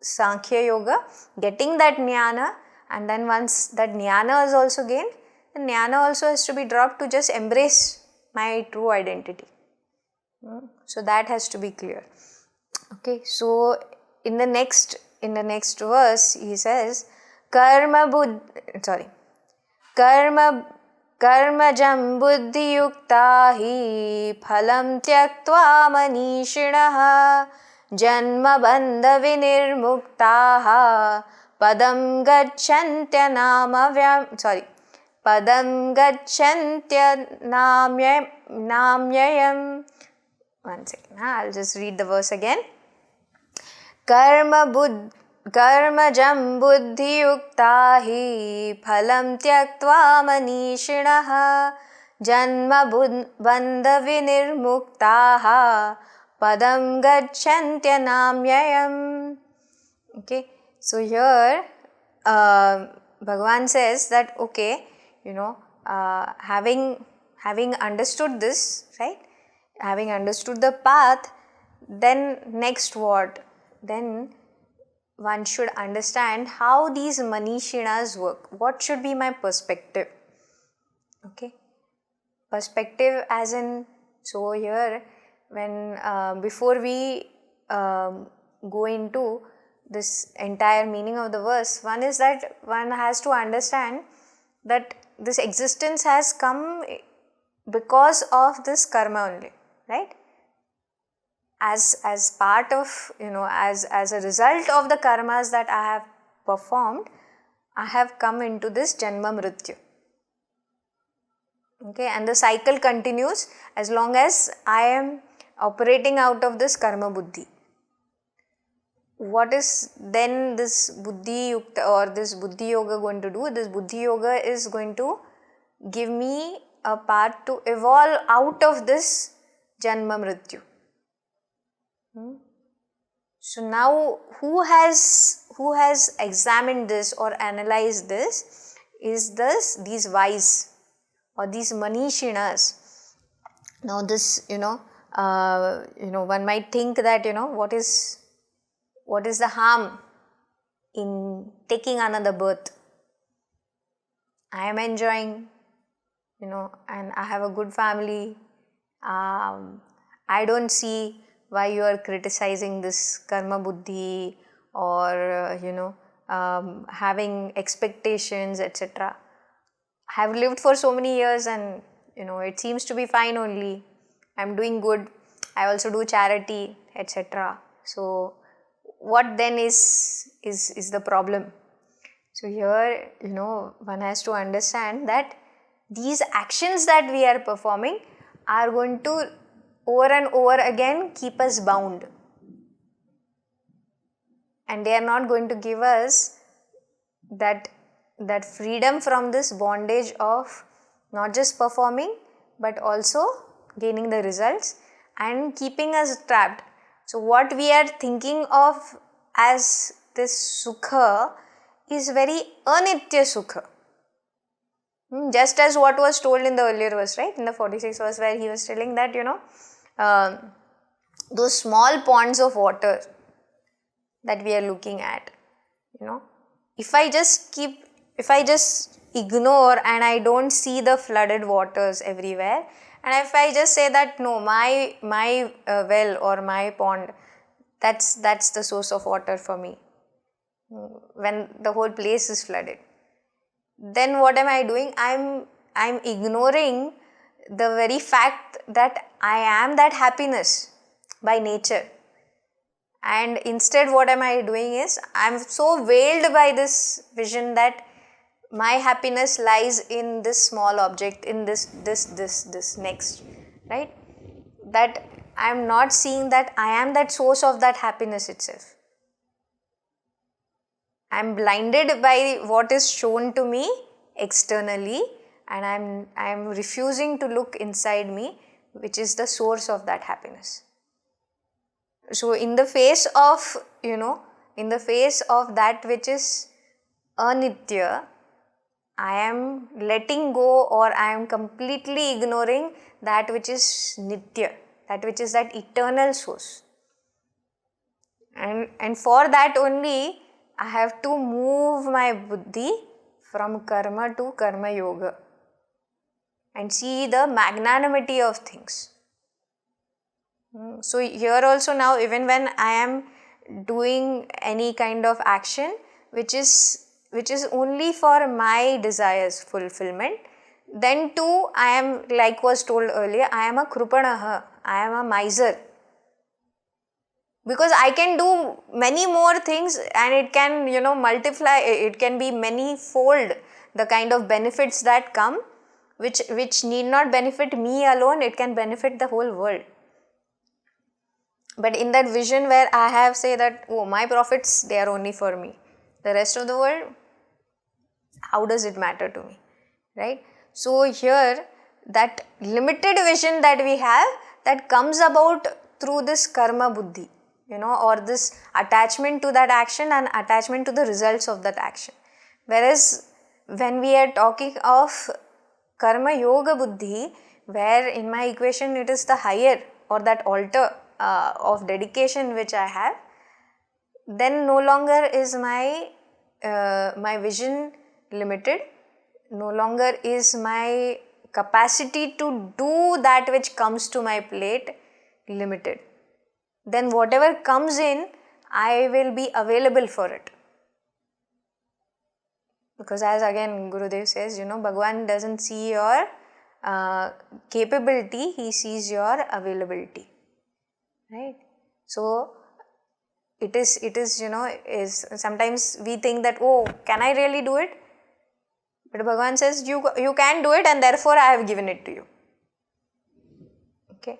Sankhya yoga, getting that jnana, and then once that jnana is also gained, the jnana also has to be dropped to just embrace my true identity. So that has to be clear. Okay, so in the next verse he says, कर्मजं बुद्धियुक्ता हि फलं त्यक्त्वा मनीषिणः जन्मबन्धविनिर्मुक्ताः पदं गच्छन्त्यनाम्ययम्. One second, I'll just read the verse again. कर्मजं बुद्धियुक्ता हि फलं त्यक्त्वा मनीषिणः जन्मबन्धविनिर्मुक्ताः padam gacchantyanamyayam. Okay, so here Bhagavan says that having understood this, right, having understood the path, then next what? Then one should understand how these manishinas work. What should be my perspective? Okay, perspective as in, so here when before we go into this entire meaning of the verse, one is that one has to understand that this existence has come because of this karma only, right? As part of, as a result of the karmas that I have performed, I have come into this janma mrityu. Okay, and the cycle continues as long as I am operating out of this karma buddhi. What is then this buddhi yukta or this buddhi yoga going to do? This buddhi yoga is going to give me a path to evolve out of this janma mrityu. So now who has examined this or analyzed this is these wise or these manishinas. Now this one might think that what is the harm in taking another birth? I am enjoying, and I have a good family. I don't see why you are criticizing this karma buddhi or having expectations, etc. I have lived for so many years and it seems to be fine only. I am doing good. I also do charity, etc. So what then is the problem? So here one has to understand that these actions that we are performing are going to over and over again keep us bound, and they are not going to give us that freedom from this bondage of not just performing but also gaining the results and keeping us trapped. So what we are thinking of as this sukha is very anitya sukha. Just as what was told in the earlier verse, right, in the 46th verse, where he was telling that those small ponds of water that we are looking at, if I just ignore and I don't see the flooded waters everywhere, and if I just say that no, my well or my pond, that's the source of water for me, when the whole place is flooded, then what am I doing? I'm ignoring the very fact that I am that happiness by nature. And instead what am I doing is, I'm so veiled by this vision that my happiness lies in this small object, in this next, right? That I am not seeing that I am that source of that happiness itself. I am blinded by what is shown to me externally, and I am refusing to look inside me, which is the source of that happiness. So in the face of that which is anitya, I am letting go, or I am completely ignoring that which is nitya, that which is that eternal source. And for that only I have to move my buddhi from karma to karma yoga and see the magnanimity of things. So here also now, even when I am doing any kind of action which is only for my desires fulfillment, then too I am, like was told earlier, I am a krupanaha, I am a miser. Because I can do many more things and it can, multiply, it can be many-fold the kind of benefits that come, which need not benefit me alone, it can benefit the whole world. But in that vision where I have say that, oh, my profits, they are only for me. The rest of the world, how does it matter to me, right? So here, that limited vision that we have, that comes about through this karma buddhi, or this attachment to that action and attachment to the results of that action. Whereas when we are talking of karma yoga buddhi, where in my equation it is the higher or that altar of dedication which I have, then no longer is my vision limited, no longer is my capacity to do that which comes to my plate limited. Then whatever comes in, I will be available for it. Because as again Gurudev says, Bhagwan doesn't see your capability, he sees your availability, right? So it is is sometimes we think that, oh, can I really do it? But Bhagwan says you can do it, and therefore I have given it to you. Okay.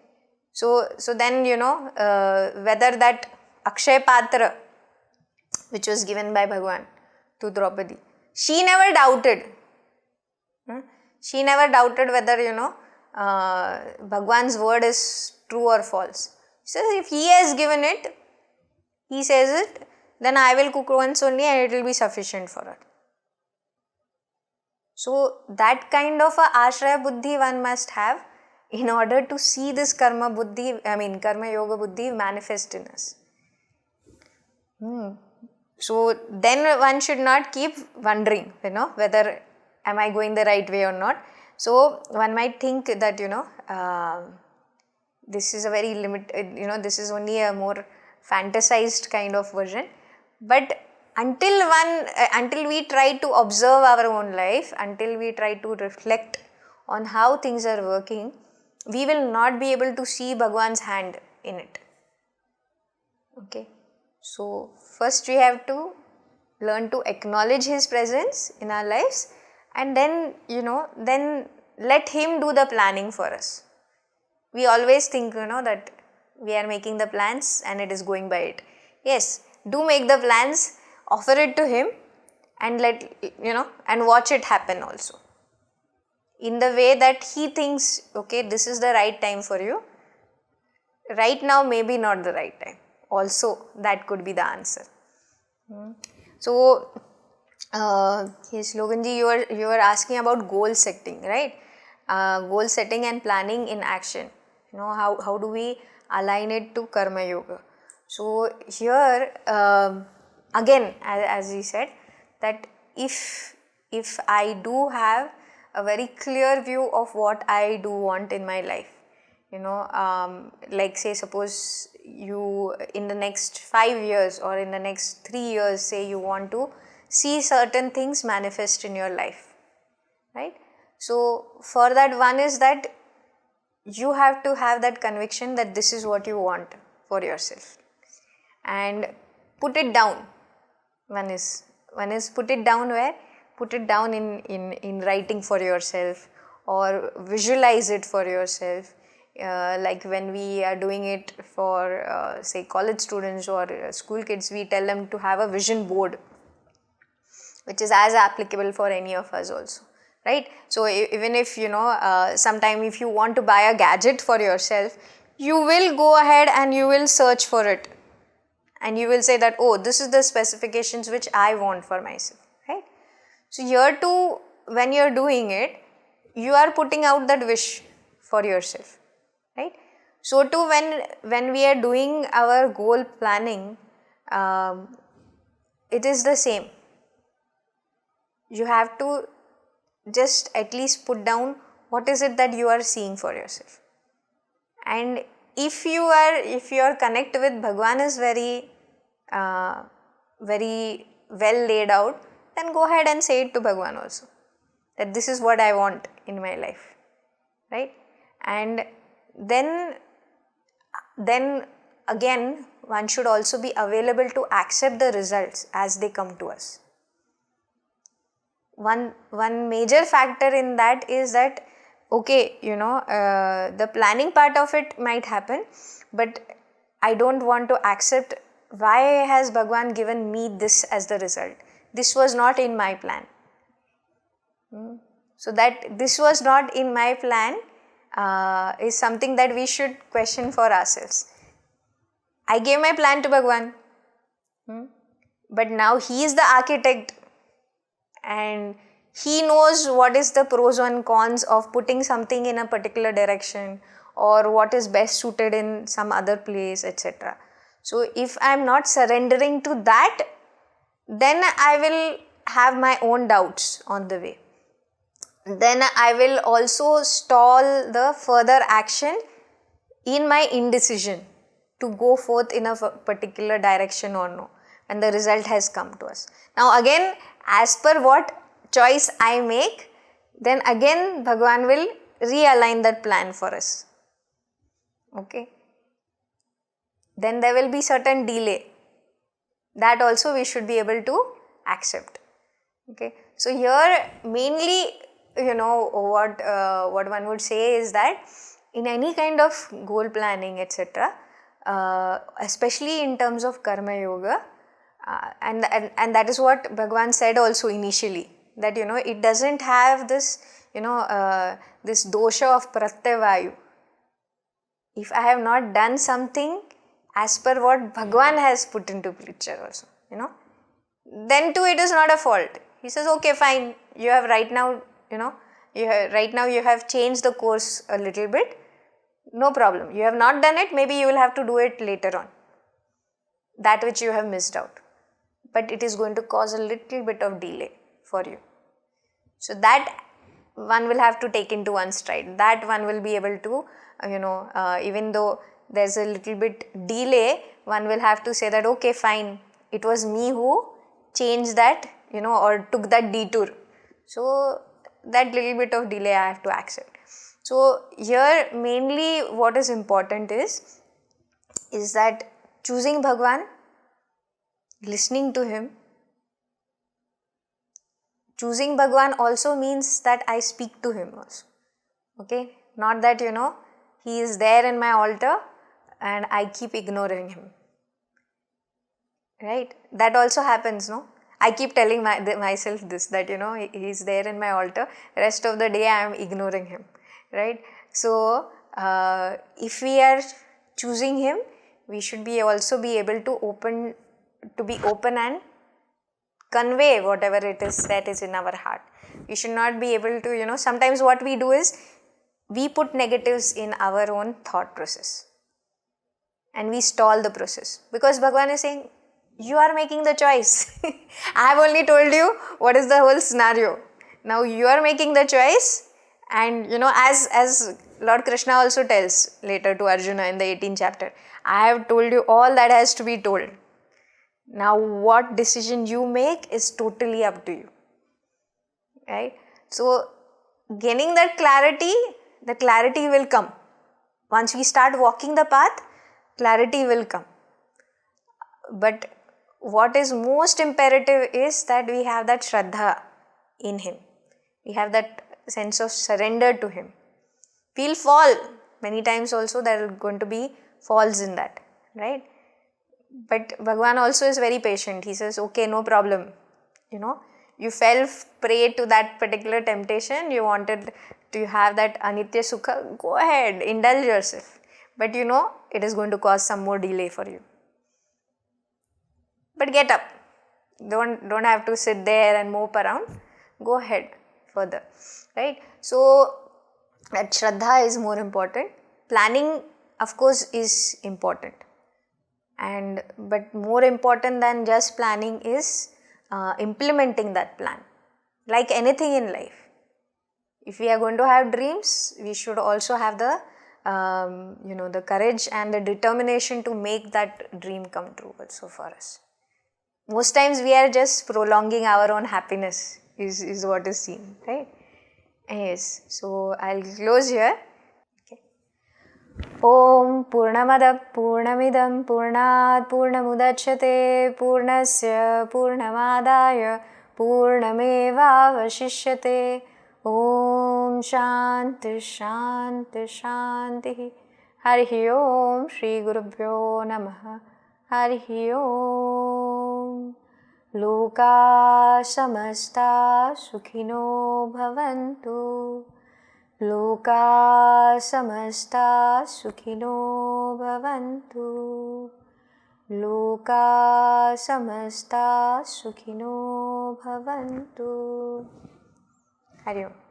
So then whether that Akshay Patra which was given by Bhagwan to Draupadi, she never doubted. She never doubted whether Bhagwan's word is true or false. She says, if he has given it, he says it, then I will cook once only and it will be sufficient for her. So that kind of a ashraya buddhi one must have in order to see this karma yoga buddhi manifest in us. So then one should not keep wondering, whether am I going the right way or not. So one might think that, this is a very limited, this is only a more fantasized kind of version. But until we try to observe our own life, until we try to reflect on how things are working, we will not be able to see Bhagwan's hand in it. Okay. So first we have to learn to acknowledge his presence in our lives, and then then let him do the planning for us. We always think that we are making the plans and it is going by it. Yes, do make the plans, offer it to him, and and watch it happen also in the way that he thinks, okay, this is the right time for you. Right now maybe not the right time. Also, that could be the answer. So, yes, Loganji, you were asking about goal setting, right? Goal setting and planning in action. How do we align it to karma yoga? So here again, as we said, that if I do have a very clear view of what I do want in my life, like say suppose you in the next 5 years or in the next 3 years, say you want to see certain things manifest in your life, right? So for that, one is that you have to have that conviction that this is what you want for yourself, and put it down. One is put it down where? Put it down in writing for yourself, or visualize it for yourself. Like when we are doing it for say college students or school kids, we tell them to have a vision board, which is as applicable for any of us also, right? So even if sometime if you want to buy a gadget for yourself, you will go ahead and you will search for it, and you will say that, oh, this is the specifications which I want for myself, right? So here too, when you are doing it, you are putting out that wish for yourself, right? So too, when we are doing our goal planning, it is the same. You have to just at least put down what is it that you are seeing for yourself. And if your connect with Bhagwan is very well laid out, then go ahead and say it to Bhagwan also, that this is what I want in my life, right? And then again, one should also be available to accept the results as they come to us. One major factor in that is that, okay, the planning part of it might happen, but I don't want to accept why has Bhagwan given me this as the result. This was not in my plan. So that this was not in my plan is something that we should question for ourselves. I gave my plan to Bhagwan, but now he is the architect and he knows what is the pros and cons of putting something in a particular direction or what is best suited in some other place, etc. So if I am not surrendering to that, then I will have my own doubts on the way. Then I will also stall the further action in my indecision to go forth in a particular direction or no, and the result has come to us. Now again, as per what choice I make, then again Bhagwan will realign that plan for us. Okay. Then there will be certain delay. That also we should be able to accept. Okay. So here mainly, what one would say is that in any kind of goal planning, etc., especially in terms of karma yoga, and that is what Bhagwan said also initially, that it doesn't have this this dosha of pratyavayu. If I have not done something as per what Bhagwan has put into picture also, then too it is not a fault. He says, okay, fine, you have right now, you have changed the course a little bit, no problem. You have not done it, maybe you will have to do it later on, that which you have missed out. But it is going to cause a little bit of delay for you. So that one will have to take into one's stride. That one will be able to, even though there's a little bit delay, one will have to say that, okay, fine, it was me who changed that, or took that detour. So that little bit of delay I have to accept. So here mainly what is important is that choosing Bhagwan, listening to him. Choosing Bhagwan also means that I speak to him also. Okay, not that he is there in my altar and I keep ignoring him. Right? That also happens, no? I keep telling myself this, that he is there in my altar, rest of the day I am ignoring him. Right? So if we are choosing him, we should also be able to be open and convey whatever it is that is in our heart. We should not be able to, sometimes what we do is we put negatives in our own thought process and we stall the process, because Bhagwan is saying, you are making the choice. I have only told you what is the whole scenario. Now you are making the choice, and as Lord Krishna also tells later to Arjuna in the 18th chapter, I have told you all that has to be told. Now what decision you make is totally up to you. Right? So gaining that clarity, the clarity will come. Once we start walking the path, clarity will come. But what is most imperative is that we have that Shraddha in him. We have that sense of surrender to him. We'll fall. Many times also there are going to be falls in that. Right? But Bhagwan also is very patient. He says, okay, no problem. You fell prey to that particular temptation. You wanted to have that anitya sukha. Go ahead, indulge yourself. But it is going to cause some more delay for you. But get up. Don't have to sit there and mope around. Go ahead further. Right? So that Shraddha is more important. Planning, of course, is important. But more important than just planning is implementing that plan. Like anything in life, if we are going to have dreams, we should also have the the courage and the determination to make that dream come true also for us. Most times we are just prolonging our own happiness is what is seen, right? Yes, so I'll close here. Okay. Om Purnamada Purnamidam Purnat Purnamudachyate Purnasya Purnamadaya Purnameva Vashishyate. Om Shanti Shanti Shanti. Harihi Om Shri Gurubhyo Namaha. Harihi Om. Loka samasta sukhino bhavantu. Loka samasta sukhino bhavantu. Loka samasta sukhino bhavantu. Hari Om.